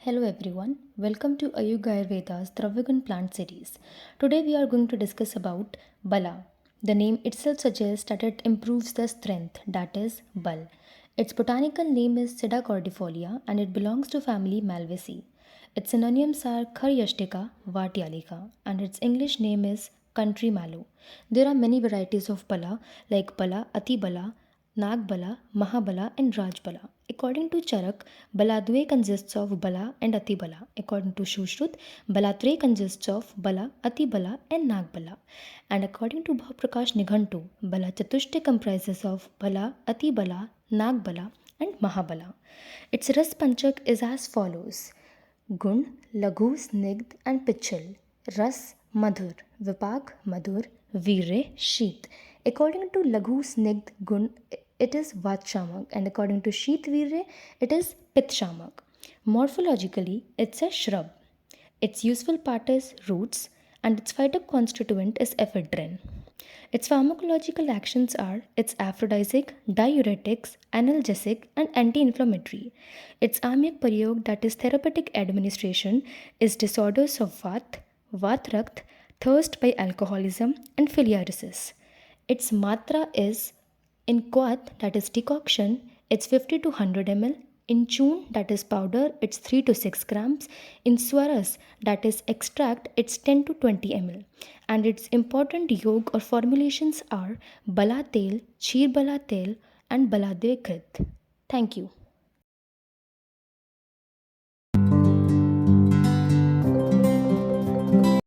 Hello everyone, welcome to Ayurveda Ayurveda's Dravyagunna plant series. Today we are going to discuss about Bala. The name itself suggests that it improves the strength, that is Bal. Its botanical name is Sida Cordifolia and it belongs to family Malvaceae. Its synonyms are खरयष, Vatyalika, and its English name is country mallow. There are many varieties of Bala like Bala, Ati Bala, Nag Bala, Mahabala, and Raj Bala. According to Charak, Baladwe consists of Bala and Ati Bala. According to Shushrut, Balatre consists of Bala, Ati Bala, and Nag Bala. And according to Bhaprakash Nighantu, Bala Chatushte comprises of Bala, Ati Bala, Nag Bala, and Mahabala. Its Rasapanchak is as follows: Gun, Laghu, Snigdh, and Pichal. Ras Madhur, Vipaka-Madhura, Virya Sita. According to Laghu, Snigdh, Gun, it is Vatshamak, and according to Sheet Virya, it is Pitshamak. Morphologically, it's a shrub. Its useful part is roots, and its phytoconstituent is ephedrine. Its pharmacological actions are its aphrodisiac, diuretics, analgesic, and anti-inflammatory. Its amyak prayog, that is therapeutic administration, is disorders of Vatarakta, thirst by alcoholism, and filariasis. Its matra is in quat, that is decoction, it's 50 to 100 ml. In chun, that is powder, it's 3 to 6 grams. In swaras, that is extract, it's 10 to 20 ml. And its important yog or formulations are Bala Tel, Cheer Bala Tel, and Balade Krit. Thank you.